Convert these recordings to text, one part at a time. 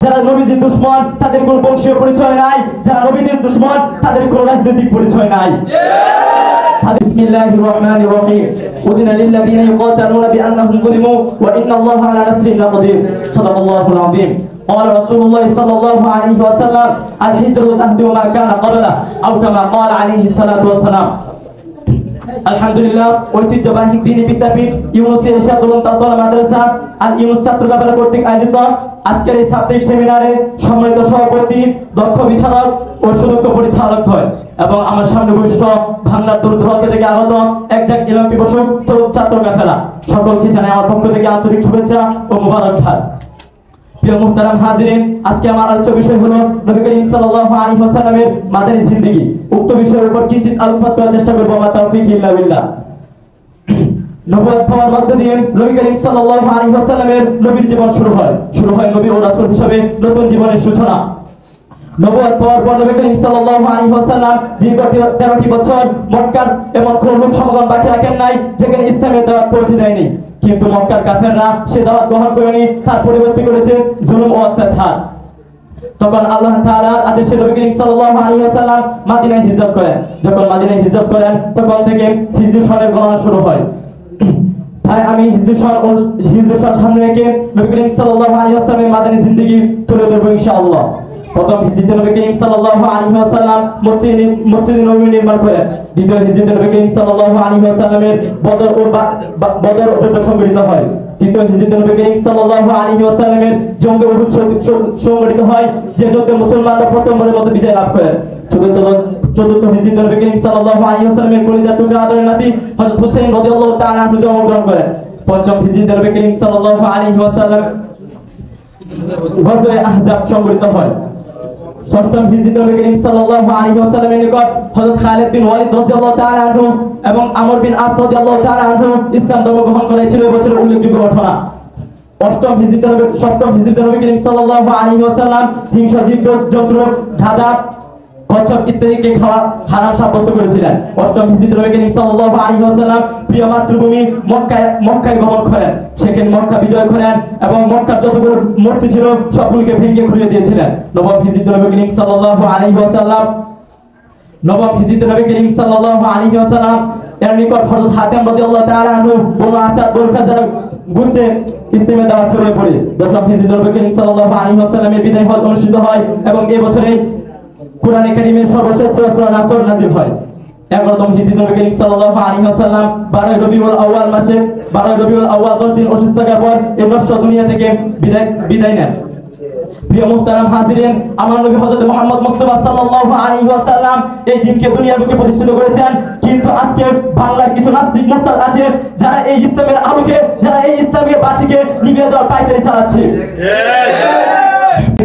যারা নবীজির দুশমন তাদের কোনো বংশীয় পরিচয় নাই, যারা নবীজির দুশমন তাদের কোনো রাজনৈতিক পরিচয় নাই। বিসমিল্লাহির রহমানির রহিম। উযিনা লিল্লাযিনা ইউকাতালুনা বিআন্নাহুম যুলিমু ওয়া ইন্নাল্লাহা আলা নাসরিহিম লাকাদির। সাদাকাল্লাহুল আযীম। قال رسول الله صلى الله عليه وسلم الهجرة تهدم ما كان قبله أو كما قال عليه الصلاة والسلام। আলহামদুলিল্লাহ, ঐতিহ্যবাহী দ্বীনি বিদ্যাপীঠ ইউনুসি এশিয়া তরুণ তালতলা মাদ্রাসা আর ইউনুস ছাত্র কাফেলা কর্তৃক আয়োজিত আজকের এই সাপ্তাহিক সেমিনারে সম্মানিত সভাপতি, দক্ষ বিচারক ও সুদক্ষ পরিচালক হয় এবং আমার সামনে বরিষ্ঠ বাংলার দূরদূরান্ত থেকে আগত একজাক ইলম পিপাসক তরুণ ছাত্র কাফেলা, সকলকে জানাই আমার পক্ষ থেকে আন্তরিক শুভেচ্ছা ও মুবারকবাদ। প্রিয় মুহতারাম হাজিরিন, আজকে আমার আলোচ্য বিষয় হলো নবী করিম সাল্লাল্লাহু আলাইহি ওয়াসাল্লামের মাদানী জিন্দেগি। উক্ত বিষয়ের উপর কিঞ্চিত আলোকপাত করার চেষ্টা করব। আমার তাওফীক ইল্লা বিল্লাহ। নবুয়ত পাওয়ার মধ্য দিয়ে নবী করিম সাল্লাল্লাহু আলাইহি ওয়াসাল্লামের নবীর জীবন শুরু হয় নবী ও রাসূল হিসেবে নতুন জীবনের সূচনা। নবুয়ত পাওয়ার পর নবী করিম সাল্লাল্লাহু আলাইহি ওয়াসাল্লাম দীর্ঘ 13টি বছর মক্কার এমন কোন লোক সমাগম বাকি রাখেন নাই যেখানে ইসলামের দাওয়াত পৌঁছে দেয়নি। কিন্তু মক্কার কাফেররা সে দাওয়াত গ্রহণ করেনি, তার পরিবর্তে করেছে জুলুম ও অত্যাচার। তখন আল্লাহ তাআলার আদেশে নবী করিম সাল্লাল্লাহু আলাইহি ওয়াসাল্লাম মদিনায় হিজরত করেন। যখন মদিনায় হিজরত করেন তখন থেকে হিজরি সনের গণনা শুরু হয়। তাই আমি হিজরি সন সামনে রেখে নবী করিম সাল্লাল্লাহু আলাইহি ওয়াসাল্লামের মাদানী জিন্দেগি তুলে ধরব ইনশাআল্লাহ। প্রথম হিজরিতে নবী করিম সাল্লাল্লাহু আলাইহি ওয়াসাল্লাম মসজিদ নববী নির্মাণ করেন। দ্বিতীয় হিজরিতে নবী করিম সাল্লাল্লাহু আলাইহি ওয়াসাল্লামের বদর যুদ্ধ সংঘটিত হয়। তৃতীয় হিজরিতে নবী করিম সাল্লাল্লাহু আলাইহি ওয়াসাল্লামের জঙ্গে উহুদ সংঘটিত হয়, যে যুদ্ধে মুসলমানরা প্রথমবারের মতো বিজয় লাভ করেন। চতুর্থ হিজরিতে নবী করিম সাল্লাল্লাহু আলাইহি ওয়াসাল্লামের কলিজার টুকরা আদরের নাতি হযরত হুসাইন রাদিয়াল্লাহু তাআলা আনহু জন্মগ্রহণ করেন। পঞ্চম হিজরিতে নবী করিম সাল্লাল্লাহু আলাইহি ওয়াসাল্লাম গজওয়ে আহজাব সংঘটিত হয়। ষষ্ঠম হিজরিতে নবী করিম সাল্লাল্লাহু আলাইহি ওয়াসাল্লামের নিকট হযরত খালিদ বিন ওয়ালিদ রাদিয়াল্লাহু তাআলা আনহু এবং আমর বিন আস রাদিয়াল্লাহু তাআলা আনহু ইসলাম ধর্ম গ্রহণ করেছিল বছরের উল্লেখযোগ্য ঘটনা। সপ্তম হিজরিতে নবী করিম সাল্লাল্লাহু আলাইহি ওয়াসাল্লাম হিংস্র জীবজন্তু, ধাঁধা, কচ্ছপ ইত্যাদিকে খাওয়া হারাম সাব্যস্ত করেছিলেন। অষ্টম হিজরিতে নবী করিম সাল্লাল্লাহু আলাইহি ওয়াসাল্লাম প্রিয় মাতৃভূমি মক্কায় গমন করেন। সেখানে মক্কা বিজয় করেন এবং মক্কার যতগুলো মূর্তি ছিল সবগুলোকে ভেঙে খুঁড়িয়ে দিয়েছিলেন। নবম হিজরিতে নবী করিম সাল্লাল্লাহু আলাইহি ওয়াসাল্লাম এর নিকট হযরত হাতিম রাদিয়াল্লাহু তাআলা আনহু বনু আসাদ বনু খাজার ঘুরতে ইসলামের দাওয়াত ছড়িয়ে পড়ে। দশম হিজরিতে নবী করিম সাল্লাল্লাহু আলাইহি ওয়াসাল্লামের বিদায় হজ অনুষ্ঠিত হয় এবং এই বছরে কুরআনে কারীমের সর্বশেষ সূরা নাসর নাযিল হয়। 11তম হিজরিতে নবী করিম সাল্লাল্লাহু আলাইহি ওয়াসাল্লাম 12 রবিউল আউয়াল মাসে 10 দিন অসুস্থ থাকার পর এই নশ্বর দুনিয়া থেকে বিদায় নেন। প্রিয় মুহতারাম হাজিরিন, আমার নবী হযরত মুহাম্মদ মুস্তাফা সাল্লাল্লাহু আলাইহি ওয়াসাল্লাম এই দিনকে দুনিয়ার বুকে প্রতিষ্ঠিত করেছেন। কিন্তু আজকে বাংলার কিছু নাস্তিক মুরতাদ আছে যারা এই ইসলামের আলোকে, যারা এই ইসলামের বাতিকে নিভিয়ে দেওয়ার পায়তারি চালাচ্ছে।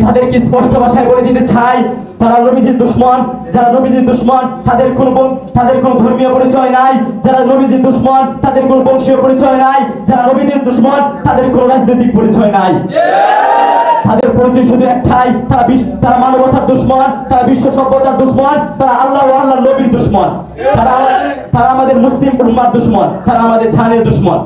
তাদেরকে স্পষ্ট ভাষায় বলে দিতে চাই, তারা নবীজির দুশমন। যারা নবীজির দুশমন তাদের কোনো ধর্মীয় পরিচয় নাই, যারা নবীজির দুশমন তাদের কোনো বংশীয় পরিচয় নাই, যারা নবীজির দুশমন তাদের কোনো রাজনৈতিক পরিচয় নাই। তাদের পরিচয় শুধু একটাই, তারা মানবতার দুশমন, তারা বিশ্ব সভ্যতার দুশমন, তারা আল্লাহ ও আল্লাহর নবীর দুশমন, তারা আমাদের মুসলিম উম্মার দুশমন, তারা আমাদের জানের দুশমন।